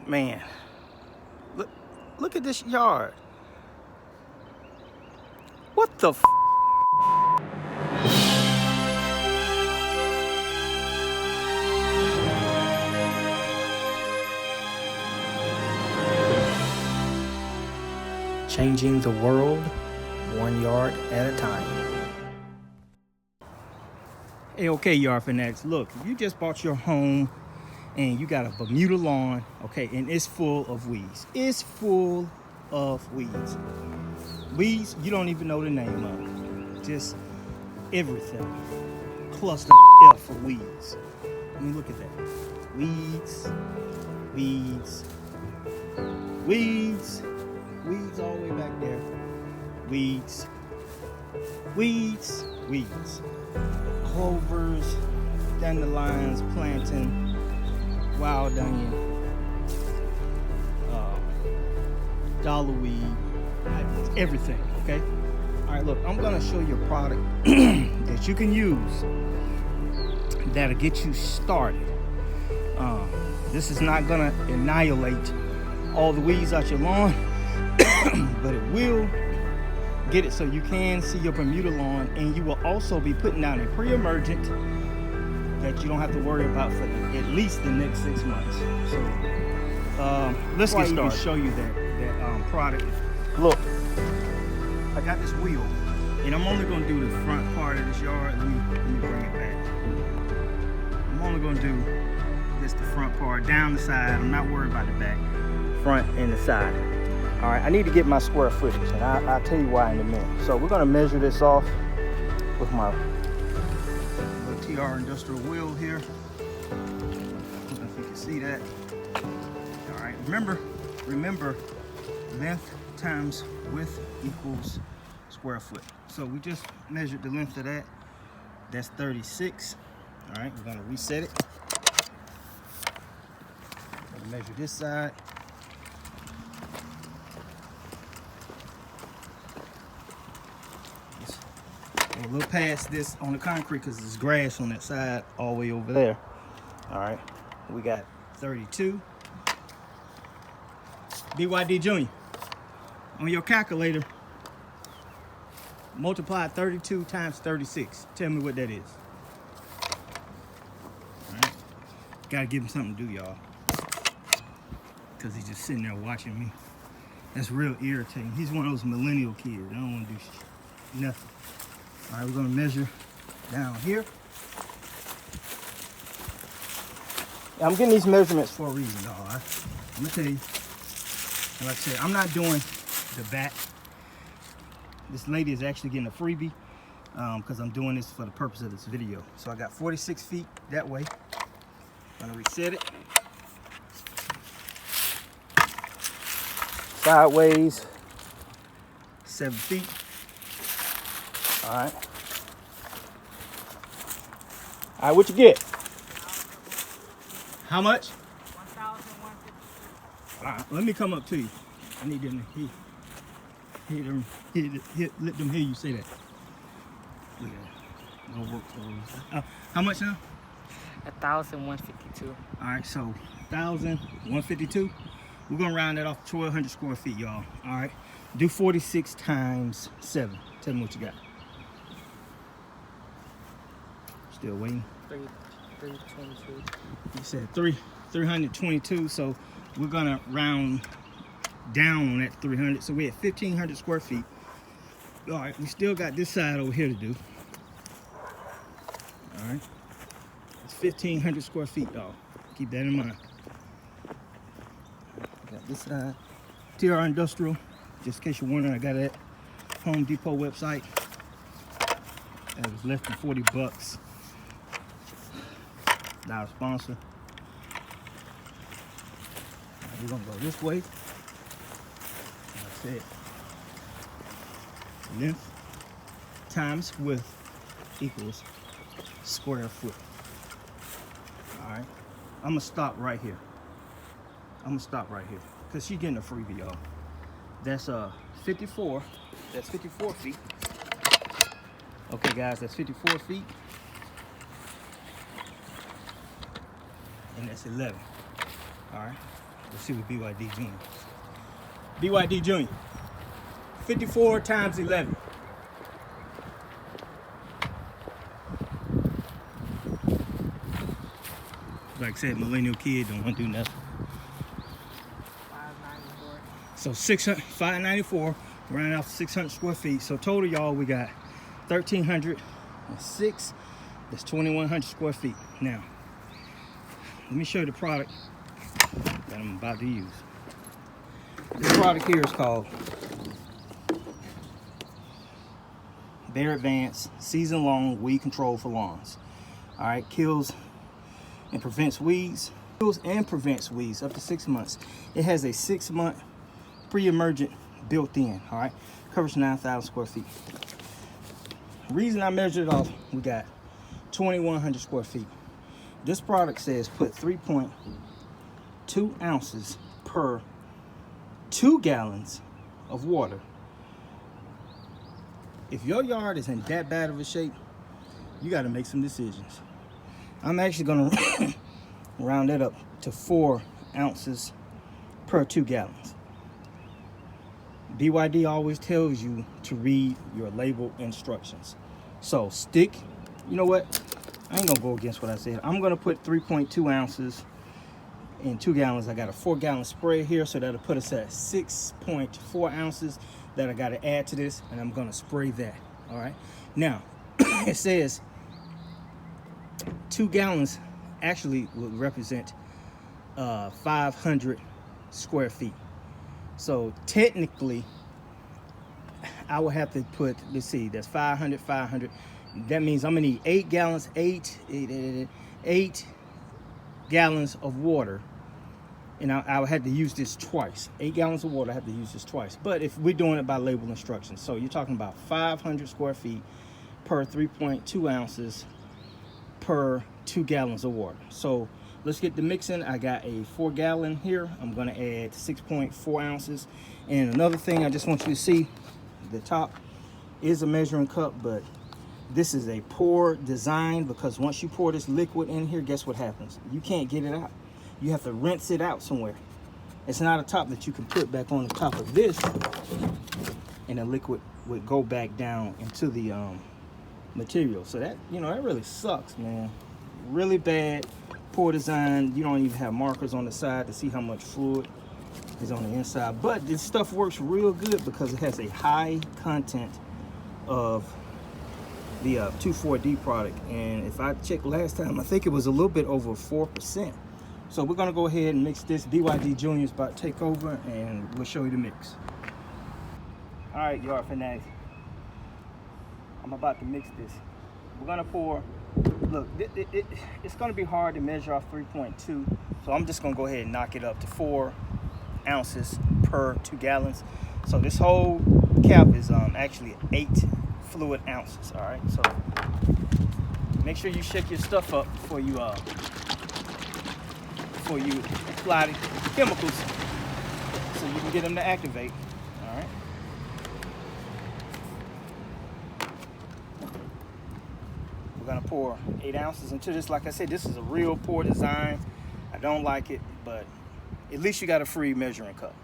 Man, look at this yard. What the f? Changing the world 1 yard at a time. Hey, okay, yard fanatics. Look, if you just bought your home and you got a Bermuda lawn, okay, and it's full of weeds. It's full of weeds. Weeds you don't even know the name of. Just everything. Cluster F for weeds. I mean, look at that. Weeds, weeds, weeds, weeds all the way back there. Weeds, weeds, weeds. Clovers, dandelions, plantain, wild onion, dollarweed, everything, okay? All right, look, I'm gonna show you a product that you can use that'll get you started. This is not gonna annihilate all the weeds out your lawn, but it will get it so you can see your Bermuda lawn, and you will also be putting down a pre-emergent that you don't have to worry about for at least the next 6 months. So let's get started. Show you that product. Look, I got this wheel, and I'm only gonna do the front part of this yard. Let me bring it back. I'm only gonna do this, the front part, down the side. I'm not worried about the back, front and the side. All right, I need to get my square footage, and I'll tell you why in a minute. So we're gonna measure this off with my little TR industrial wheel here. I don't know if you can see that. All right, remember, length times width equals square foot. So we just measured the length of that. That's 36. All right, we're gonna reset it. Gonna measure this side. A little past this on the concrete because there's grass on that side all the way over there. All right, we got 32. BYD Junior, on your calculator, multiply 32 times 36. Tell me what that is. All right, gotta give him something to do, y'all, because he's just sitting there watching me. That's real irritating. He's one of those millennial kids. I don't want to do nothing. All right, we're gonna measure down here. I'm getting these measurements for a reason, y'all. I'm gonna tell you, like I said, I'm not doing the back. This lady is actually getting a freebie because I'm doing this for the purpose of this video. So I got 46 feet that way. I'm gonna reset it. Sideways, 7 feet. All right, what you get? How much? 1,152. All right, let me come up to you. I need them to let them hear you say that. Look at that. No work clothes. How much now? 1,152. All right, so 1,152. We're gonna round that off 1,200 square feet, y'all. All right, do 46 times 7. Tell me what you got. Still waiting. 322. You said 322, so we're gonna round down on that 300. So we're at 1,500 square feet. All right, we still got this side over here to do. All right, it's 1,500 square feet, y'all. Keep that in mind. Got this side, TR Industrial. Just in case you're wondering, I got it at Home Depot website. That was less than 40 bucks. Not a sponsor. We're gonna go this way. That's it. Length times width equals square foot. All right. I'm gonna stop right here. Cause she's getting a freebie, y'all. That's 54. That's 54 feet. Okay, guys, that's 54 feet. And that's 11. All right. Let's see what BYD Junior is. BYD Junior, 54 times 11. Like I said, millennial kid don't want to do nothing. 594. So 594, rounding off 600 square feet. So total, y'all, we got 1,306. That's 2,100 square feet. Now, let me show you the product that I'm about to use. This product here is called Bear Advance Season Long Weed Control for Lawns. All right, kills and prevents weeds. Kills and prevents weeds up to 6 months. It has a 6-month pre-emergent built in. All right, covers 9,000 square feet. The reason I measured it off, we got 2,100 square feet. This product says put 3.2 ounces per 2 gallons of water. If your yard is in that bad of a shape, you got to make some decisions. I'm actually going to round it up to 4 ounces per 2 gallons. BYD always tells you to read your label instructions. So you know what? I ain't gonna go against what I said. I'm gonna put 3.2 ounces in 2 gallons. I got a 4-gallon spray here, so that'll put us at 6.4 ounces that I gotta add to this, and I'm gonna spray that. All right. Now, it says 2 gallons actually would represent 500 square feet. So technically, I would have to put, let's see, that's 500. That means I'm gonna need 8 gallons, 8 gallons of water. And I would have to use this twice. 8 gallons of water, I have to use this twice. But if we're doing it by label instructions, so you're talking about 500 square feet per 3.2 ounces per 2 gallons of water. So let's get the mixing. I got a 4-gallon here. I'm gonna add 6.4 ounces. And another thing I just want you to see, the top is a measuring cup, but this is a pour design, because once you pour this liquid in here, guess what happens? You can't get it out. You have to rinse it out somewhere. It's not a top that you can put back on the top of this, and the liquid would go back down into the material. So that, that really sucks, man. Really bad pour design. You don't even have markers on the side to see how much fluid is on the inside. But this stuff works real good because it has a high content of the 2,4-D product. And if I checked last time, I think it was a little bit over 4%. So we're gonna go ahead and mix this. BYD Junior is about to take over, and we'll show you the mix. All right, yard fanatics. I'm about to mix this. We're gonna pour. Look, it's gonna be hard to measure off 3.2, so I'm just gonna go ahead and knock it up to 4 ounces per 2 gallons. So this whole cap is actually 8 fluid ounces. All right, so make sure you shake your stuff up before you apply the chemicals, so you can get them to activate. All right. We're gonna pour 8 ounces into this. Like I said, this is a real pour design. I don't like it, but at least you got a free measuring cup.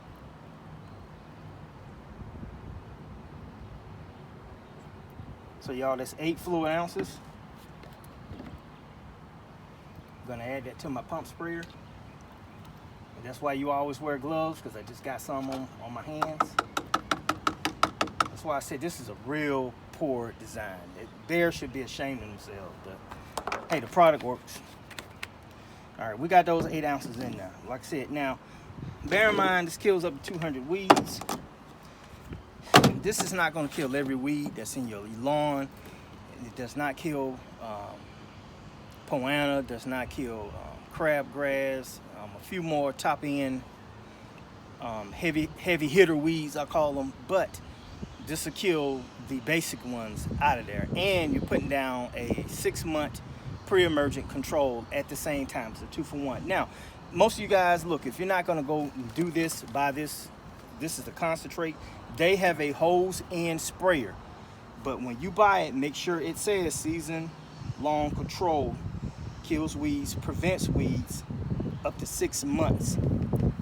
So y'all, that's 8 fluid ounces. I'm gonna add that to my pump sprayer. And that's why you always wear gloves, because I just got some on my hands. That's why I said this is a real poor design. Bears should be ashamed of themselves, but hey, the product works. All right, we got those 8 ounces in now. Like I said, now, bear in mind, this kills up to 200 weeds. This is not gonna kill every weed that's in your lawn. It does not kill poana, does not kill crabgrass, a few more top end heavy hitter weeds, I call them, but this will kill the basic ones out of there. And you're putting down a 6-month pre-emergent control at the same time. So 2 for 1. Now, most of you guys, look, if you're not gonna go do this, buy this. This is the concentrate. They have a hose and sprayer, but when you buy it, make sure it says season long control, kills weeds, prevents weeds up to 6 months,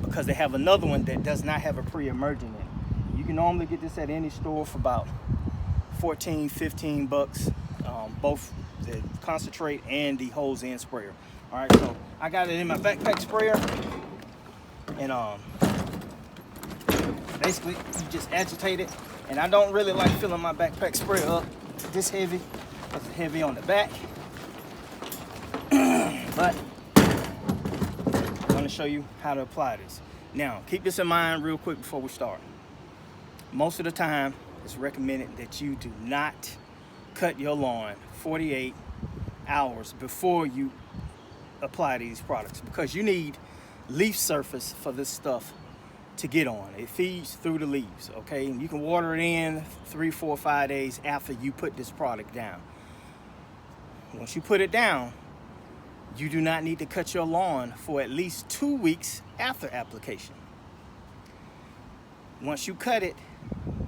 because they have another one that does not have a pre-emergent in it. You can normally get this at any store for about 14, 15 bucks, both the concentrate and the hose end sprayer. All right, so I got it in my backpack sprayer, and basically you just agitate it. And I don't really like filling my backpack sprayer up this heavy, because it's heavy on the back. But I'm going to show you how to apply this. Now, keep this in mind real quick before we start. Most of the time, it's recommended that you do not cut your lawn 48 hours before you apply these products, because you need leaf surface for this stuff to get on. It feeds through the leaves, okay? And you can water it in 3, 4, 5 days after you put this product down. Once you put it down, you do not need to cut your lawn for at least 2 weeks after application. Once you cut it,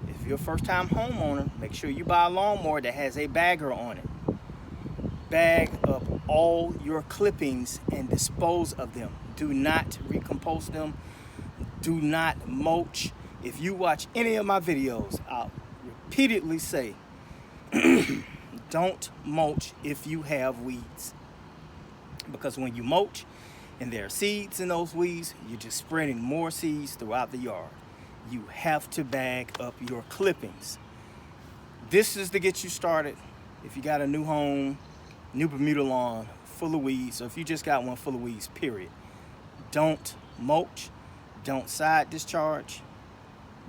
if you're a first-time homeowner, make sure you buy a lawnmower that has a bagger on it. Bag up all your clippings and dispose of them. Do not recompose them. Do not mulch. If you watch any of my videos, I'll repeatedly say, don't mulch if you have weeds. Because when you mulch and there are seeds in those weeds, you're just spreading more seeds throughout the yard. You have to bag up your clippings. This is to get you started. If you got a new home, new Bermuda lawn full of weeds, or if you just got one full of weeds, period. Don't mulch. Don't side discharge.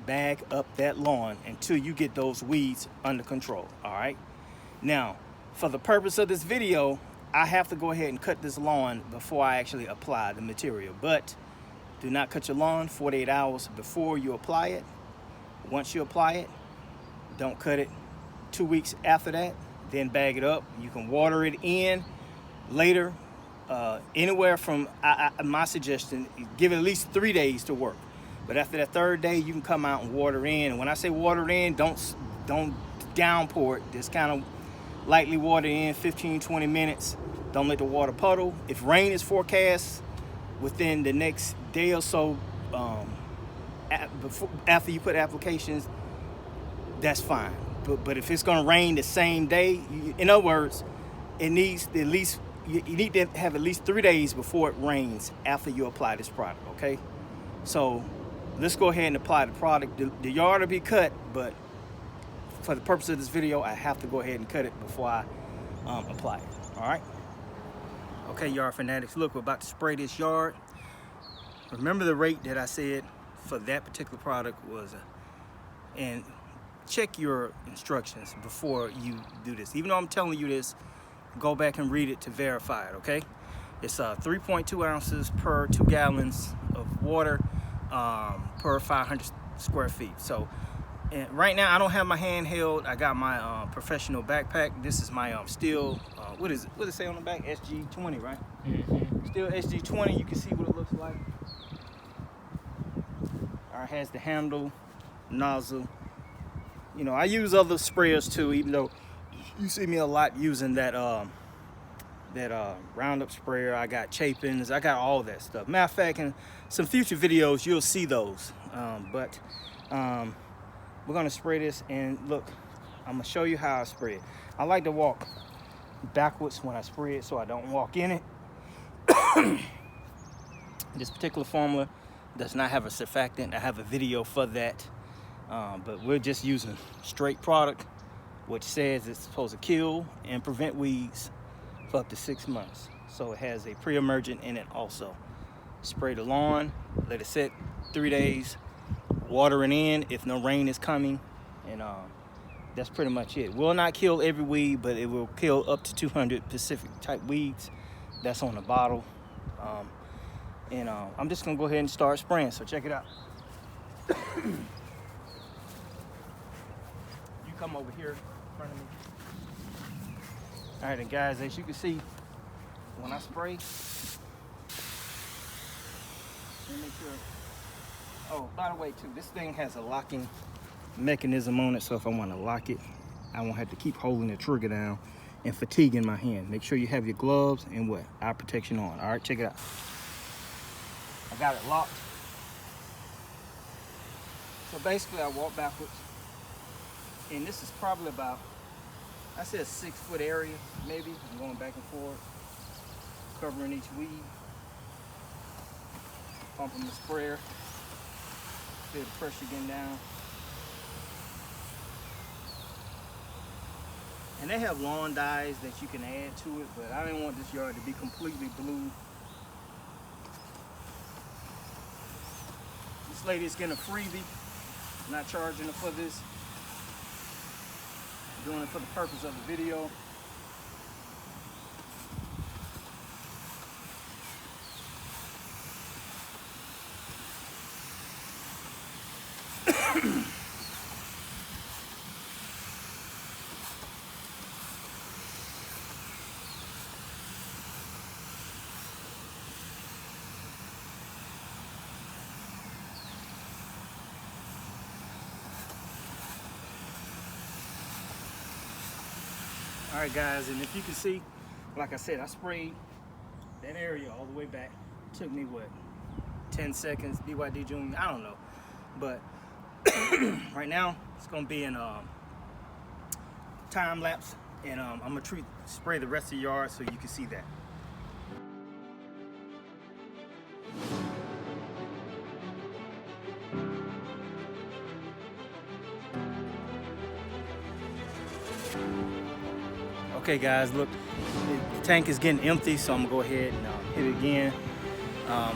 Bag up that lawn until you get those weeds under control, all right? Now, for the purpose of this video, I have to go ahead and cut this lawn before I actually apply the material. But do not cut your lawn 48 hours before you apply it. Once you apply it, don't cut it 2 weeks after that. Then bag it up. You can water it in later. Anywhere from, my suggestion, give it at least 3 days to work. But after that third day, you can come out and water in. And when I say water in, don't downpour it. Just kind of lightly water in 15, 20 minutes. Don't let the water puddle. If rain is forecast within the next day or so, after you put applications, that's fine. But if it's gonna rain the same day, in other words, it needs at least, you need to have at least 3 days before it rains after you apply this product, okay? So let's go ahead and apply the product. The yard will be cut, but for the purpose of this video, I have to go ahead and cut it before I apply it, all right? Okay, yard fanatics, look, we're about to spray this yard. Remember the rate that I said for that particular product was, and check your instructions before you do this. Even though I'm telling you this, go back and read it to verify it, okay? It's 3.2 ounces per 2 gallons of water per 500 square feet. So and right now I don't have my handheld. I got my professional backpack. This is my steel, what does it say on the back? SG20, right? Mm-hmm. Still SG20. You can see what it looks like. It has the handle, nozzle. You know, I use other sprayers too, even though you see me a lot using that Roundup sprayer. I got Chapins, I got all that stuff. Matter of fact, in some future videos, you'll see those. But we're gonna spray this, and look, I'm gonna show you how I spray it. I like to walk backwards when I spray it so I don't walk in it. This particular formula does not have a surfactant. I have a video for that. But we're just using straight product, which says it's supposed to kill and prevent weeds for up to 6 months. So it has a pre-emergent in it also. Spray the lawn, let it sit 3 days, water it in if no rain is coming, and that's pretty much it. Will not kill every weed, but it will kill up to 200 specific type weeds. That's on the bottle. I'm just gonna go ahead and start spraying, so check it out. Come over here in front of me. All right, and guys, as you can see, when I spray, let me make sure. Oh, by the way, too, this thing has a locking mechanism on it, so if I want to lock it, I won't have to keep holding the trigger down and fatiguing my hand. Make sure you have your gloves and eye protection on. All right, check it out. I got it locked. So basically I walk backwards, and this is probably about, I say a 6-foot area, maybe. I'm going back and forth, covering each weed, pumping the sprayer, feel the pressure getting down. And they have lawn dyes that you can add to it, but I didn't want this yard to be completely blue. This lady is getting a freebie. I'm not charging her for this. I'm doing it for the purpose of the video. All right, guys, and if you can see, like I said, I sprayed that area all the way back. It took me, what, 10 seconds, BYD Junior, I don't know. But right now, it's gonna be in time lapse, and I'm gonna spray the rest of the yard so you can see that. Okay guys, look, the tank is getting empty, so I'm gonna go ahead and hit it again.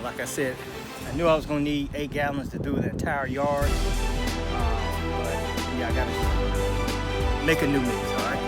Like I said, I knew I was gonna need 8 gallons to do the entire yard, but yeah, I gotta make a new mix, all right?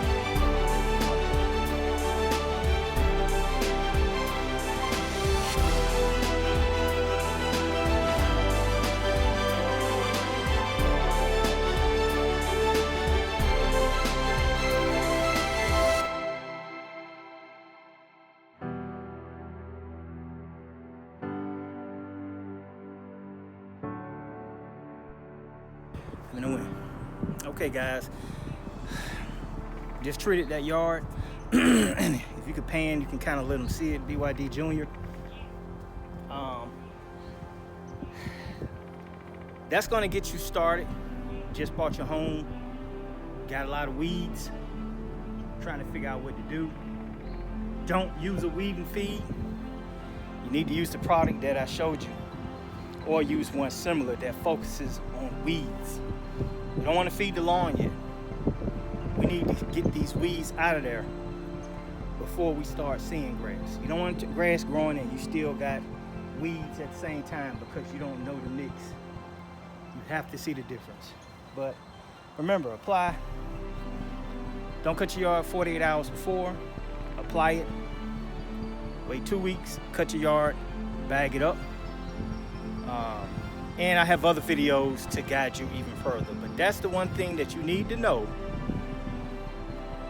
I'm gonna win. Okay guys, just treated that yard. And if you could pan, you can kind of let them see it. BYD Junior. That's gonna get you started. Just bought your home, got a lot of weeds, trying to figure out what to do. Don't use a weed and feed. You need to use the product that I showed you, or use one similar that focuses on weeds. You don't want to feed the lawn yet. We need to get these weeds out of there before we start seeing grass. You don't want grass growing and you still got weeds at the same time because you don't know the mix. You have to see the difference. But remember, apply. Don't cut your yard 48 hours before. Apply it. Wait 2 weeks, cut your yard, bag it up. And I have other videos to guide you even further. But that's the one thing that you need to know.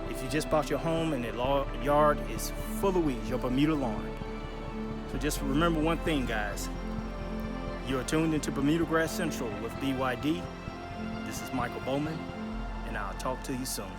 If you just bought your home and the yard is full of weeds, your Bermuda lawn. So just remember one thing, guys. You are tuned into Bermuda Grass Central with BYD. This is Michael Bowman, and I'll talk to you soon.